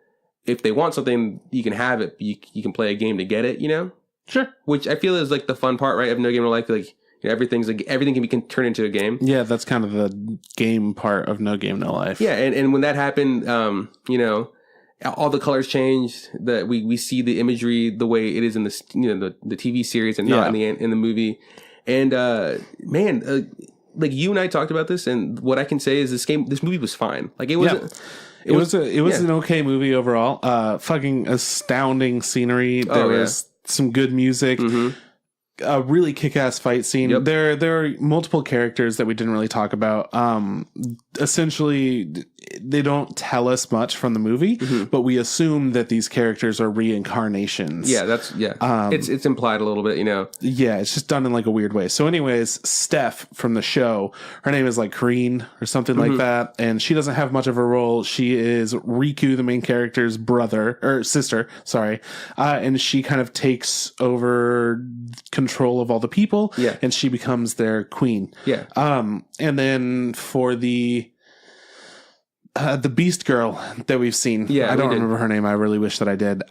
if they want something, you can have it. You can play a game to get it, you know? Sure. Which I feel is like the fun part, right, of No Game No Life. Like, you know, everything can be turned into a game. Yeah, that's kind of the game part of No Game No Life. Yeah, and when that happened, you know, all the colors changed. That we see the imagery the way it is in the, you know, the TV series and not in the movie. And man, like you and I talked about this, and what I can say is this movie was fine. Like it wasn't. It was an okay movie overall. Fucking astounding scenery. There was some good music. A really kick-ass fight scene. Yep. There are multiple characters that we didn't really talk about. Essentially, they don't tell us much from the movie, but we assume that these characters are reincarnations. Yeah, it's implied a little bit, you know. Yeah, it's just done in like a weird way. So anyways, Steph from the show, her name is like Kareen or something like that, and she doesn't have much of a role. She is Riku, the main character's sister, sorry. And she kind of takes over control of all the people, and she becomes their queen. Yeah. And then for the Beast Girl that we've seen. Yeah, I don't remember her name. I really wish that I did.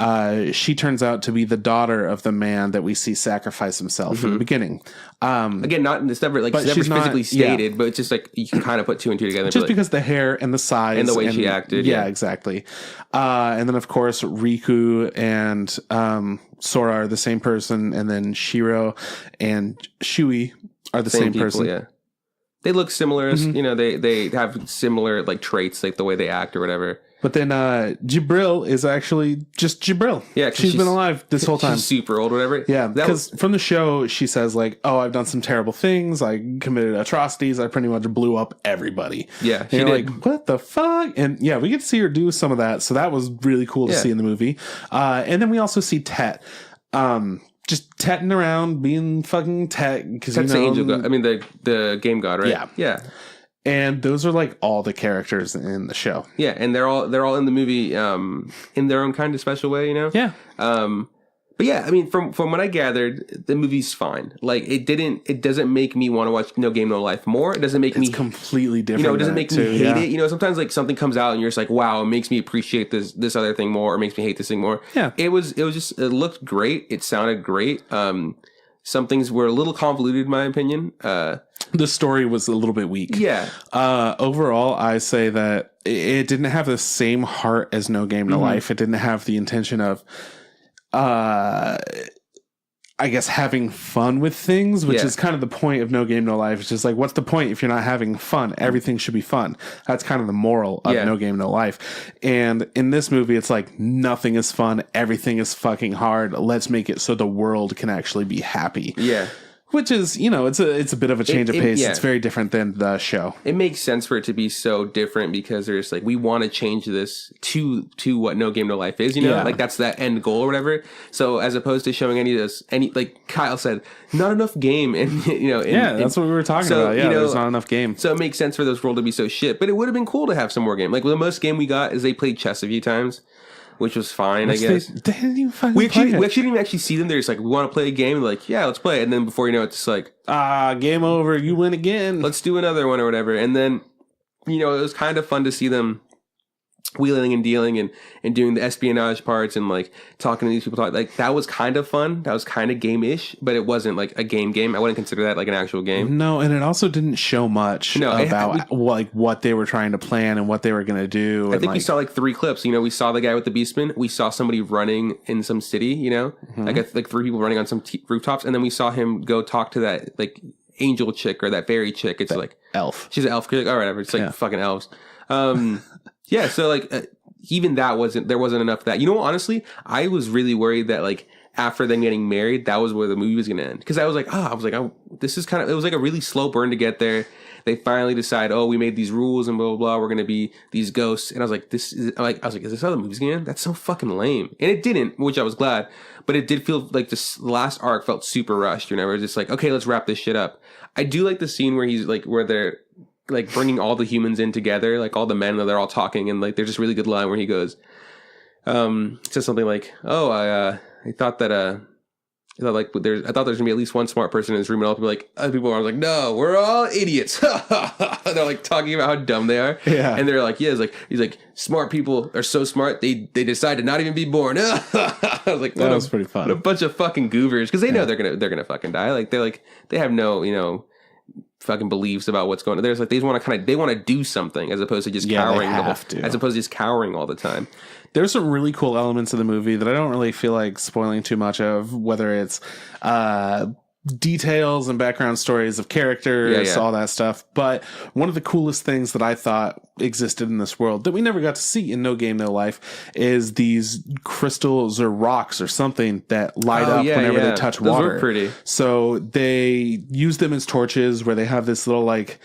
She turns out to be the daughter of the man that we see sacrifice himself in the beginning. Again, it's never like it's never physically stated, but it's just like you can kind of put two and two together. Just because the hair and the size and the way she acted. Yeah, exactly. And then of course Riku and Sora are the same person, and then Shiro and Shui are the same people, person. Yeah. They look similar, you know, they have similar like traits, like the way they act or whatever. But then Jibril is actually just Jibril. Yeah, she's been alive this whole time. She's super old, whatever. Yeah, because from the show, she says like, "Oh, I've done some terrible things. I committed atrocities. I pretty much blew up everybody." Yeah, and you're like, "What the fuck?" And yeah, we get to see her do some of that, so that was really cool to see in the movie. And then we also see Tet. Just tetting around, being fucking Tet. Because Tet's the angel god. I mean, the game god, right? Yeah. Yeah. And those are like all the characters in the show. Yeah, and they're all in the movie in their own kind of special way, you know? Yeah. But yeah, I mean, from what I gathered, the movie's fine. Like, it doesn't make me want to watch No Game No Life more. It doesn't make me completely different. You know, it doesn't make me hate it. You know, sometimes like something comes out and you're just like, wow, it makes me appreciate this other thing more, or makes me hate this thing more. Yeah. It looked great. It sounded great. Some things were a little convoluted, in my opinion. The story was a little bit weak. Yeah. Overall, I say that it didn't have the same heart as No Game No Life. It didn't have the intention of, I guess, having fun with things, which is kind of the point of No Game No Life. It's just like, what's the point if you're not having fun? Everything should be fun. That's kind of the moral of No Game No Life. And in this movie, it's like, nothing is fun. Everything is fucking hard. Let's make it so the world can actually be happy. Yeah. Which is, it's a bit of a change of pace. Yeah. It's very different than the show. It makes sense for it to be so different because there's like, we want to change this to what No Game No Life is, like that's that end goal or whatever. So as opposed to showing any like Kyle said, not enough game, and that's what we were talking about. Yeah, there's not enough game. So it makes sense for this world to be so shit. But it would have been cool to have some more game. Like the most game we got is they played chess a few times, which was fine, I guess. They didn't even fucking we actually didn't actually see them. They're just like, we want to play a game. They're like, yeah, let's play it. And then before you know it, it's just like, game over. You win again. Let's do another one or whatever. And then, it was kind of fun to see them wheeling and dealing and doing the espionage parts and like talking to these people. Like that was kind of fun. That was kind of game-ish, but it wasn't like a game. I wouldn't consider that like an actual game. No, and it also didn't show much about what they were trying to plan and what they were going to do. I think we saw like 3 clips. We saw the guy with the beastman. We saw somebody running in some city. Like 3 people running on some rooftops, and then we saw him go talk to that like angel chick or that fairy chick. It's like elf. She's an elf. Like, all right, whatever. It's like fucking elves. Yeah, so like even there wasn't enough of that. Honestly, I was really worried that like after them getting married, that was where the movie was gonna end. Because I was like, this is it was like a really slow burn to get there. They finally decide, we made these rules and blah blah blah. We're gonna be these ghosts, and I was like, is this how the movie's gonna end? That's so fucking lame. And it didn't, which I was glad. But it did feel like this last arc felt super rushed. It was just like, okay, let's wrap this shit up. I do like the scene where where they're like bringing all the humans in together, like all the men, they're all talking, and like there's this really good line where he goes, says something like, I thought there's gonna be at least one smart person in this room, and all other people are like, no, we're all idiots. They're like talking about how dumb they are, and they're like, he's like, smart people are so smart they decide to not even be born. I was like, that was pretty fun. What a bunch of fucking goovers, because they know they're gonna fucking die. Like they have no fucking beliefs about what's going on. There's like they want to do something as opposed to just cowering. As opposed to just cowering all the time. There's some really cool elements of the movie that I don't really feel like spoiling too much of, whether it's details and background stories of characters, all that stuff. But one of the coolest things that I thought existed in this world that we never got to see in No Game No Life is these crystals or rocks or something that light up whenever they touch water. Those were pretty. So they use them as torches, where they have this little like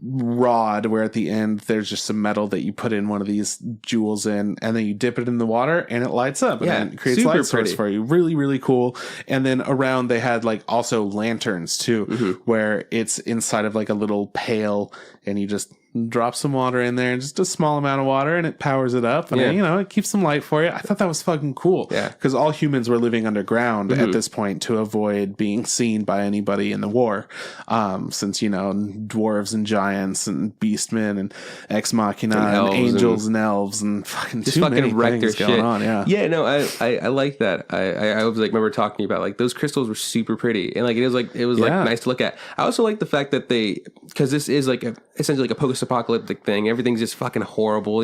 rod where at the end there's just some metal that you put in one of these jewels in, and then you dip it in the water and it lights up and then it creates light source for you. Really, really cool. And then around they had like also lanterns too, where it's inside of like a little pail, and you just drop some water in there, and just a small amount of water, and it powers it up, and it keeps some light for you. I thought that was fucking cool. Yeah, because all humans were living underground at this point to avoid being seen by anybody in the war. Since dwarves and giants and beastmen and ex machina and angels and elves and fucking just fucking wreck their shit going on. Yeah. No, I like that. I was like remember talking about like those crystals were super pretty, and like it was nice to look at. I also like the fact that because this is like essentially like a post-apocalyptic thing. Everything's just fucking horrible,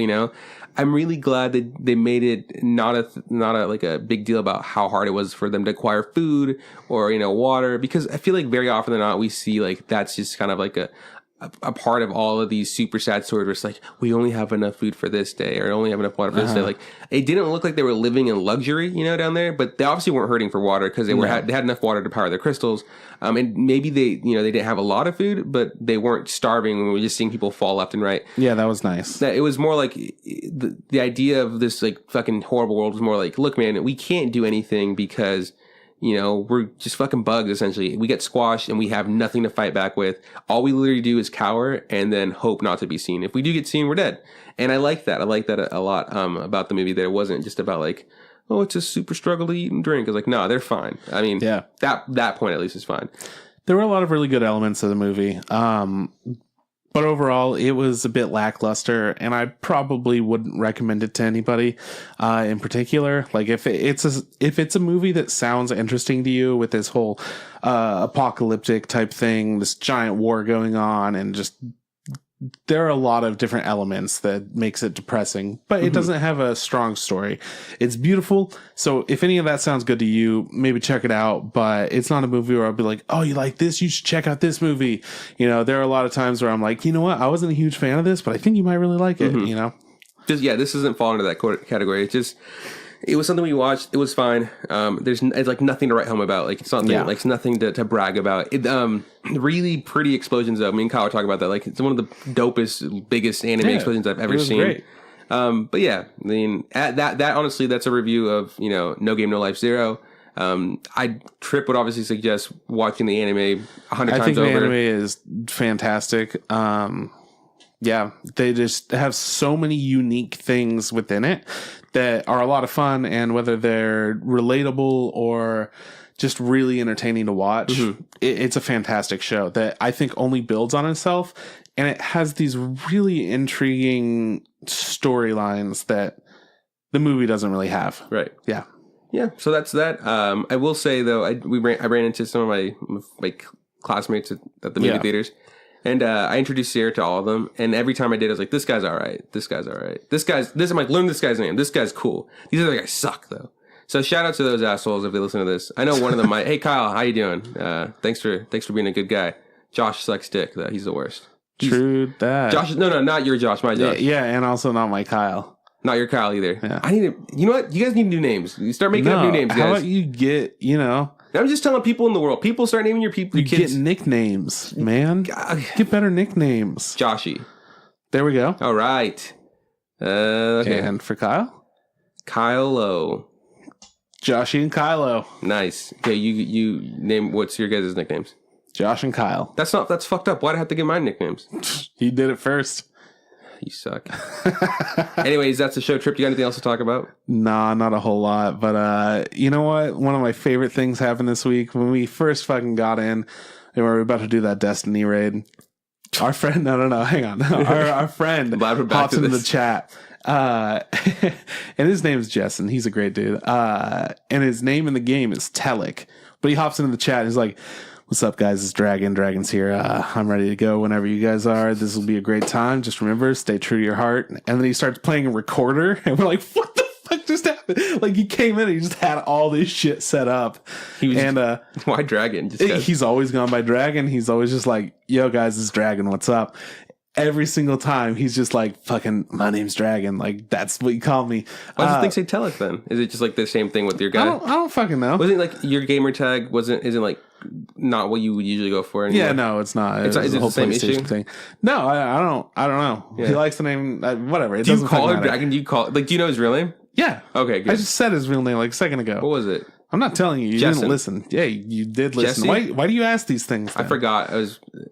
I'm really glad that they made it not a like a big deal about how hard it was for them to acquire food or water, because I feel like very often than not we see like that's just kind of like a part of all of these super sad stories where it's like, we only have enough food for this day, or only have enough water for this day. Like, it didn't look like they were living in luxury, down there, but they obviously weren't hurting for water because they had enough water to power their crystals. And maybe they didn't have a lot of food, but they weren't starving when we were just seeing people fall left and right. Yeah, that was nice. It was more like the idea of this like fucking horrible world was more like, look, man, we can't do anything because we're just fucking bugs, essentially. We get squashed and we have nothing to fight back with. All we literally do is cower and then hope not to be seen. If we do get seen, we're dead. And I like that. I like that a lot about the movie, that it wasn't just about like, oh, it's a super struggle to eat and drink. It's like, no, they're fine. I mean, that point at least is fine. There were a lot of really good elements of the movie. But overall, it was a bit lackluster, and I probably wouldn't recommend it to anybody in particular. Like, if it's a movie that sounds interesting to you with this whole apocalyptic type thing, this giant war going on, and just there are a lot of different elements that makes it depressing, but it doesn't have a strong story. It's beautiful. So if any of that sounds good to you, maybe check it out, but it's not a movie where I'll be like, oh, you like this? You should check out this movie. There are a lot of times where I'm like, you know what? I wasn't a huge fan of this, but I think you might really like it, This isn't falling into that category. It's just, It was something we watched. It was fine. It's like nothing to write home about. Like it's nothing. Like it's nothing to brag about. It really pretty explosions though. Me and Kyle talk about that. Like it's one of the dopest, biggest anime explosions I've ever seen. Great. But yeah, I mean that honestly, that's a review of No Game No Life Zero. Trip would obviously suggest watching the anime 100 times over. I think the anime is fantastic. Yeah, they just have so many unique things within it that are a lot of fun, and whether they're relatable or just really entertaining to watch, it's a fantastic show that I think only builds on itself, and it has these really intriguing storylines that the movie doesn't really have. Right. Yeah. Yeah, so that's that. I will say, though, I ran into some of my classmates at the movie theaters. And I introduced Sierra to all of them, and every time I did, I was like, "This guy's all right. This guy's all right. I'm like, learn this guy's name. This guy's cool. These other guys suck, though." So shout out to those assholes if they listen to this. I know one of them might. Hey, Kyle, how you doing? Thanks for being a good guy. Josh sucks dick, though. He's the worst. True that. Josh, no, not your Josh, my Josh. Yeah, and also not my Kyle. Not your Kyle either. Yeah. I need to. You know what? You guys need new names. You start making up new names, guys. How about you get I'm just telling people in the world. People start naming your kids. Get nicknames, man. Get better nicknames. Joshy. There we go. All right. Okay. And for Kyle? Kylo. Joshy and Kylo. Nice. Okay, you name, what's your guys' nicknames? Josh and Kyle. That's fucked up. Why'd I have to give my nicknames? He did it first. You suck. Anyways, that's the show. Trip, you got anything else to talk about? Nah, not a whole lot. But you know what? One of my favorite things happened this week when we first fucking got in and we were about to do that Destiny raid. Our friend, no, hang on. Our friend hops into the chat. And his name is Jessen. He's a great dude. And his name in the game is Telik. But he hops into the chat and he's like, "What's up, guys? It's Dragon's here. I'm ready to go whenever you guys are. This will be a great time. Just remember, stay true to your heart." And then he starts playing a recorder, and we're like, "What the fuck just happened?" Like, he came in and he just had all this shit set up. Why Dragon? He's always gone by Dragon. He's always just like, "Yo, guys, it's Dragon. What's up?" Every single time he's just like, "Fucking, my name's Dragon." Like, that's what you call me. Why does the thing say Telik then? Is it just like the same thing with your guy? I don't fucking know. Wasn't like your gamer tag isn't like not what you would usually go for anymore? Yeah, no, it's not. Is it the same issue? Thing. No, I don't know. Yeah. He likes the name, whatever. Do you call him Dragon? Do you know his real name? Yeah. Okay, good. I just said his real name like a second ago. What was it? I'm not telling you. You didn't listen. Yeah, you did listen. Why do you ask these things then? I forgot. I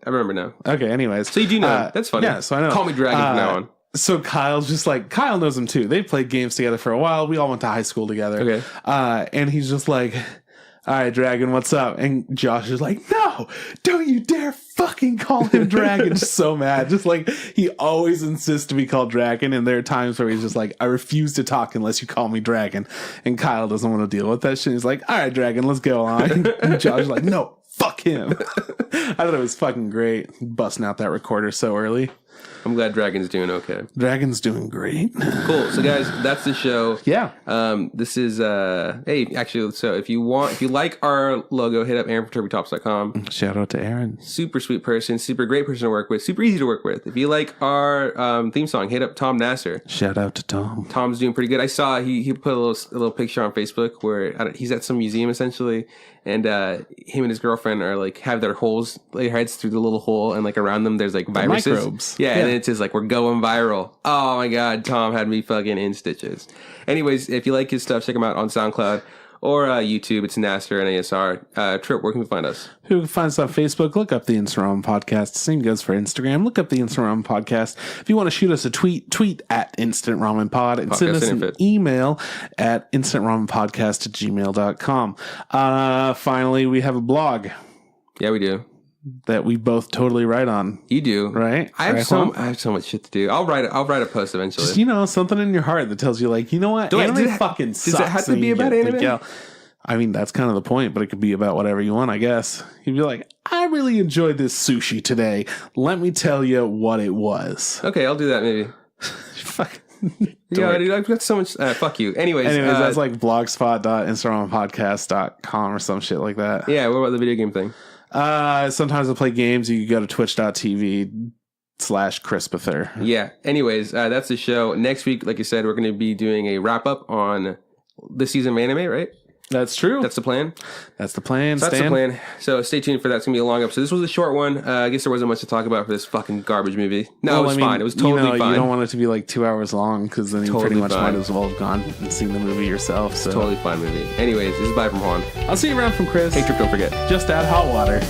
remember now. Okay, anyways. So you do know. That's funny. Yeah, so I know. Call me Dragon from now on. So Kyle's just like, Kyle knows him too. They played games together for a while. We all went to high school together. Okay. And he's just like, "All right, Dragon, what's up?" And Josh is like, "No, don't you dare fucking call him Dragon." Just so mad. Just like, he always insists to be called Dragon. And there are times where he's just like, "I refuse to talk unless you call me Dragon." And Kyle doesn't want to deal with that shit. He's like, "All right, Dragon, let's go on." And Josh is like, "No, fuck him." I thought it was fucking great busting out that recorder so early. I'm glad Dragon's doing okay. Dragon's doing great. Cool. So guys, that's the show. Yeah. This is hey, actually, so if you like our logo, hit up AaronFromTurboTops.com. Shout out to Aaron. Super sweet person, super great person to work with, super easy to work with. If you like our theme song, hit up Tom Nasser. Shout out to Tom. Tom's doing pretty good. I saw he put a little picture on Facebook where he's at some museum essentially, and him and his girlfriend are like have their heads through the little hole, and like around them there's like viruses. The microbes. Yeah. And it says like, "We're going viral." Oh my God, Tom had me fucking in stitches. Anyways, if you like his stuff, check him out on SoundCloud or YouTube. It's Nasser and ASR. Trip, where can we find us? You can find us on Facebook. Look up the Instant Ramen Podcast. Same goes for Instagram. Look up the Instant Ramen Podcast. If you want to shoot us a tweet at Instant Ramen Pod, and send us an email at instantramenpodcast@gmail.com. Finally, we have a blog. Yeah, we do. That we both totally write on. You do, right? I have so much shit to do. I'll write a post eventually. Just, something in your heart that tells you, like, you know what, anime fucking sucks. Does it have to be about anime? I mean, that's kind of the point, but it could be about whatever you want, I guess. You'd be like, "I really enjoyed this sushi today. Let me tell you what it was." Okay, I'll do that maybe. Fuck. Yeah, dude, I've got so much. Fuck you. Anyways, that's like blogspot.instagrampodcast.com or some shit like that. Yeah, what about the video game thing? Sometimes I play games. You can go to twitch.tv/Crispather. Yeah. Anyways, that's the show. Next week, like I said, we're going to be doing a wrap up on this season of anime, right? That's true. That's the plan. That's the plan. So that's the plan. So stay tuned for that. It's gonna be a long episode. This was a short one. I guess there wasn't much to talk about for this fucking garbage movie. No, it was fine. It was totally fine. You don't want it to be like 2 hours long because then you pretty much might as well have gone and seen the movie yourself. So totally fine movie. Anyways, this is bye from Juan. I'll see you around from Chris. Hey, Trip, don't forget. Just add hot water.